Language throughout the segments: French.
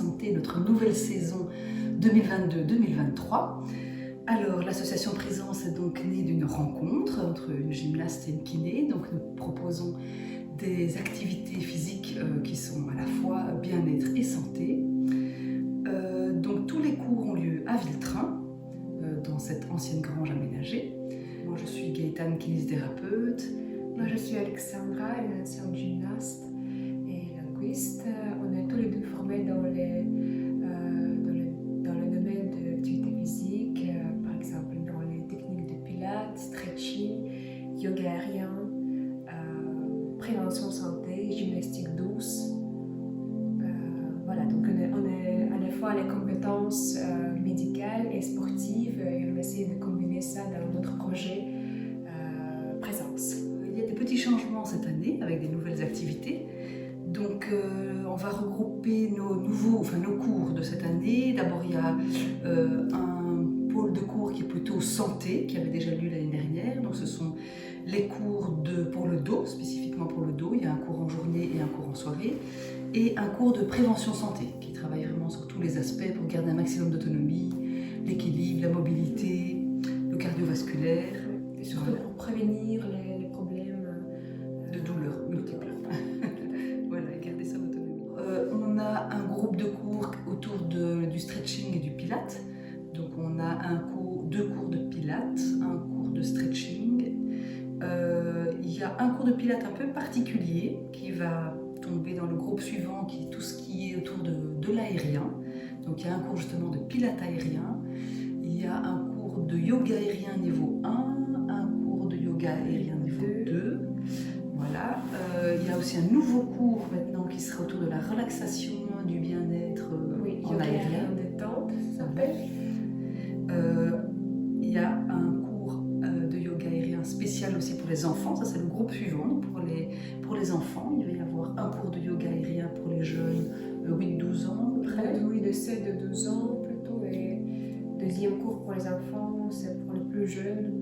présenter notre nouvelle saison 2022-2023. Alors, l'association Présence est donc née d'une rencontre entre une gymnaste et une kiné. Donc, nous proposons des activités physiques qui sont à la fois bien-être et santé. Donc, tous les cours ont lieu à Villetrin, dans cette ancienne grange aménagée. Moi, je suis Gaëtane, kinésithérapeute. Moi, je suis Alexandra, une ancienne gymnaste et linguiste. On est tous les deux formés dans le domaine de l'activité physique, par exemple dans les techniques de pilates, stretching, yoga aérien, prévention santé, gymnastique douce. Voilà, donc on est à la fois les compétences médicales et sportives et on essaie de combiner ça dans notre projet Présence. Il y a des petits changements cette année avec des nouvelles activités. Donc on va regrouper nos cours de cette année. D'abord il y a un pôle de cours qui est plutôt santé, qui avait déjà lieu l'année dernière. Donc ce sont les cours pour le dos, spécifiquement pour le dos. Il y a un cours en journée et un cours en soirée. Et un cours de prévention santé, qui travaille vraiment sur tous les aspects pour garder un maximum d'autonomie, l'équilibre, la mobilité, le cardiovasculaire. Et surtout pour prévenir les problèmes de douleurs multiples. Voilà, garder son autonomie. On a un groupe de cours autour du stretching et du pilates. Donc on a deux cours de pilates, un cours de stretching. Il y a un cours de pilates un peu particulier qui va tomber dans le groupe suivant, qui est tout ce qui est autour de l'aérien. Donc il y a un cours justement de pilates aérien. Il y a un cours de yoga aérien niveau 1, un cours de yoga aérien niveau 2. Voilà. Il y a aussi un nouveau cours maintenant qui sera autour de la relaxation, du bien-être en yoga aérien. Détente, ça s'appelle. Il y a un cours de yoga aérien spécial aussi pour les enfants. Ça, c'est le groupe suivant. Donc pour les enfants, il va y avoir un cours de yoga aérien pour les jeunes 8-12 ans à peu près. Oui, de 7 à 12 ans plutôt. Et deuxième cours pour les enfants, c'est pour les plus jeunes,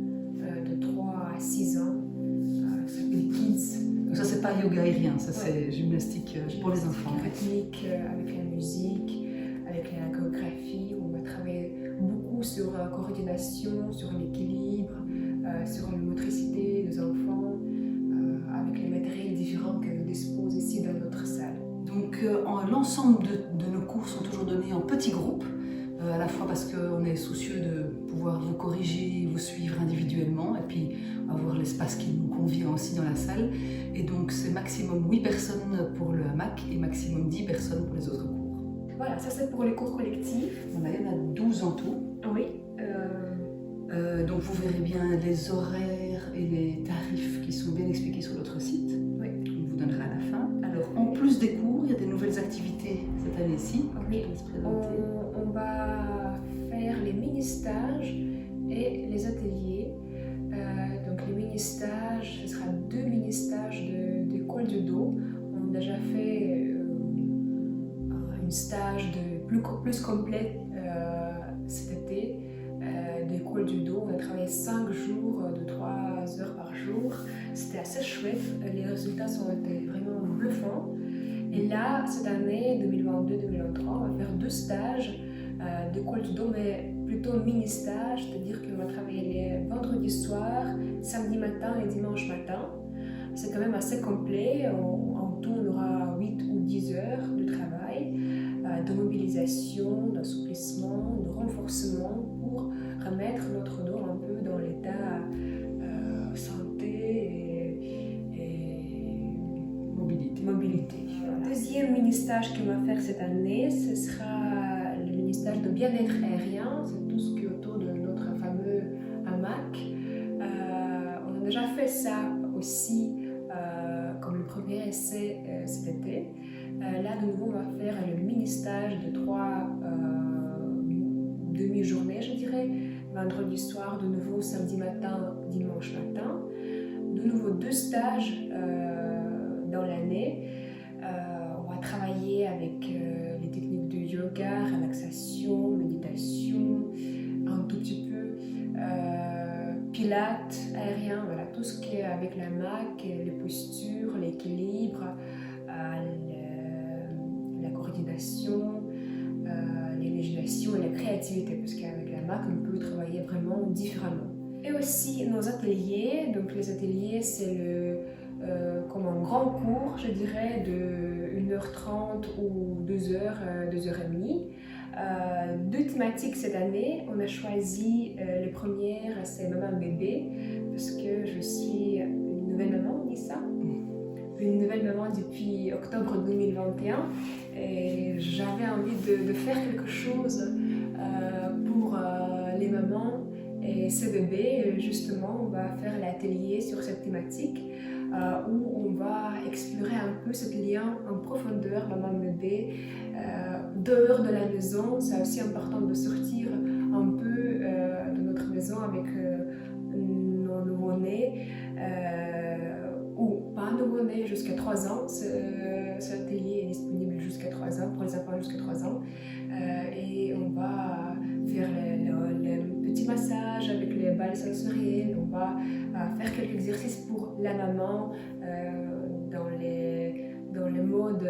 de 3 à 6 ans. Ça s'appelle Kids. Donc ça, c'est pas yoga aérien, ça c'est gymnastique pour les enfants. Rythmique, avec la musique, avec la chorégraphie. On va travailler beaucoup sur la coordination, sur l'équilibre, sur la motricité des enfants, avec les matériels différents que nous disposons ici dans notre salle. Donc l'ensemble de nos cours sont toujours donnés en petits groupes, à la fois parce qu'on est soucieux de pouvoir vous corriger, vous suivre individuellement et puis avoir l'espace qui nous convient aussi dans la salle. Et donc c'est maximum 8 personnes pour le hamac et maximum 10 personnes pour les autres cours. Voilà, ça c'est pour les cours collectifs. Il y en a 12 en tout. Oui. Donc vous verrez bien les horaires et les tarifs qui sont bien expliqués sur notre site. Oui. On vous donnera à la fin. Alors en plus des cours, il y a des nouvelles activités cette année-ci. Oui. On va faire les mini-stages et les ateliers. Donc les mini-stages, ce sera 2 mini-stages d'école de dos. On a déjà fait un stage plus complet cet été d'école du dos. On a travaillé 5 jours de 3 heures par jour. C'était assez chouette. Les résultats ont été vraiment bluffants. Et là, cette année 2022-2023, on va faire 2 stages d'école du dos, mais plutôt mini-stages, c'est-à-dire qu'on va travailler les vendredis soir, samedi matin et dimanche matin. C'est quand même assez complet. En tout, on aura 8 ou 10 heures de travail, de mobilisation, d'assouplissement, de renforcement pour remettre notre dos un peu dans l'état santé et mobilité. Voilà. Deuxième mini-stage qu'on va faire cette année, ce sera le mini-stage de bien-être aérien. C'est tout ce qui est autour de notre fameux hamac. On a déjà fait ça aussi comme le premier essai cet été. Là, de nouveau, on va faire le mini-stage de 3 demi-journées, je dirais. Vendredi soir, de nouveau, samedi matin, dimanche matin. De nouveau, 2 stages dans l'année. On va travailler avec les techniques de yoga, relaxation, méditation, un tout petit peu pilates, aérien, voilà, tout ce qui est avec la hamac, les postures, l'équilibre, la coordination, l'expression et la créativité, parce qu'avec la MAC, on peut travailler vraiment différemment. Et aussi nos ateliers. Donc les ateliers, c'est comme un grand cours, je dirais, de 1h30 ou 2h, 2h30. Deux thématiques cette année. On a choisi les premières, c'est maman bébé, parce que je suis une nouvelle maman, on dit ça? Une nouvelle maman depuis octobre 2021 et j'avais envie de faire quelque chose pour les mamans et ces bébés. Justement, on va faire l'atelier sur cette thématique où on va explorer un peu ce lien en profondeur, maman-bébé, dehors de la maison. C'est aussi important de sortir un peu de notre maison avec nos nouveau-nés. Ou pas nouveau-né jusqu'à 3 ans. Cet atelier est disponible jusqu'à 3 ans, pour les enfants jusqu'à 3 ans. Et on va faire les petits massages avec les balles sensorielles. On va faire quelques exercices pour la maman dans les modes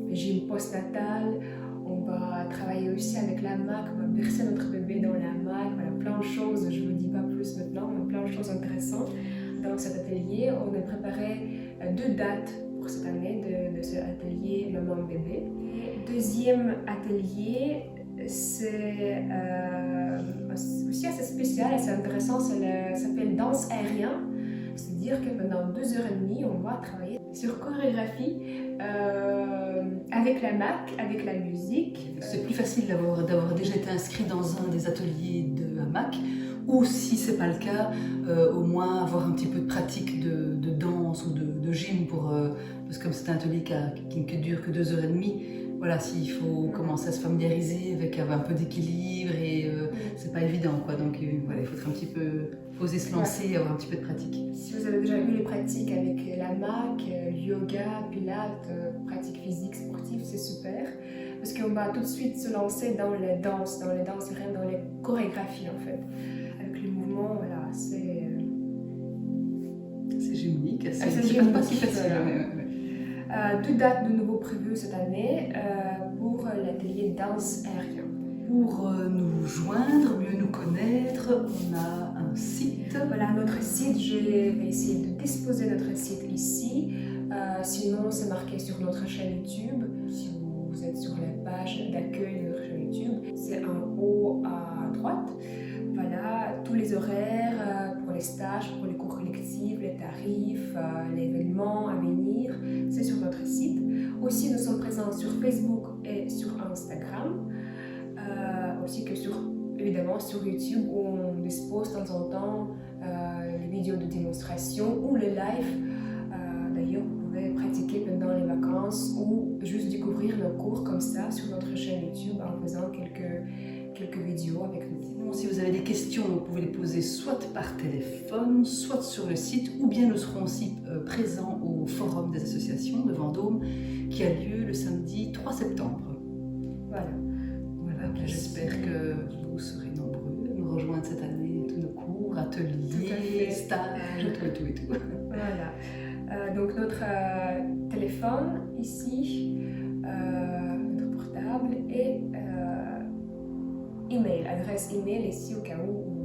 régime postnatal. On va travailler aussi avec la MAC, on va bercer notre bébé dans la MAC. Voilà, plein de choses, je ne vous dis pas plus maintenant, mais plein de choses intéressantes. Dans cet atelier, on a préparé 2 dates pour cette année de cet atelier maman-bébé. Deuxième atelier, c'est aussi assez spécial, assez intéressant, ça s'appelle danse aérienne. C'est-à-dire que pendant 2h30, on va travailler sur chorégraphie avec la MAC, avec la musique. C'est plus facile d'avoir déjà été inscrit dans un des ateliers de la MAC, ou si c'est pas le cas, au moins avoir un petit peu de pratique de danse ou de gym parce que comme c'est un atelier qui ne dure que 2h30, voilà, s'il faut commencer à se familiariser avec avoir un peu d'équilibre et c'est pas évident quoi, donc voilà, il faut un petit peu oser se lancer et avoir un petit peu de pratique. Si vous avez déjà eu les pratiques avec la MAC, yoga, pilates, pratiques physiques, sportives, c'est super. Parce qu'on va tout de suite se lancer dans les danses, dans les chorégraphies en fait. Avec les mouvements, voilà, c'est génique, c'est génique, pas si facile. Ouais. 2 dates de nouveau prévues cette année pour l'atelier danse aérien. Pour nous joindre, mieux nous connaître, on a un site. Voilà, notre site, je vais essayer de disposer notre site ici. Sinon, c'est marqué sur notre chaîne YouTube. Si vous êtes sur la page d'accueil de notre chaîne YouTube, c'est en haut à droite. Voilà, tous les horaires pour les stages, pour les cours collectifs, les tarifs, les événements à venir, c'est sur notre site. Aussi, nous sommes présents sur Facebook et sur Instagram. Aussi que évidemment sur YouTube où on dispose de temps en temps les vidéos de démonstration ou les lives. D'ailleurs, vous pouvez pratiquer pendant les vacances ou juste découvrir nos cours comme ça sur notre chaîne YouTube en faisant quelques vidéos avec nous. Sinon, si vous avez des questions, vous pouvez les poser soit par téléphone, soit sur le site, ou bien nous serons aussi présents au Forum des associations de Vendôme qui a lieu le samedi 3 septembre. Voilà. J'espère que vous serez nombreux à nous rejoindre cette année, tous nos cours, ateliers, stages, tout. Voilà. Donc notre téléphone ici, notre portable et email, adresse email ici au cas où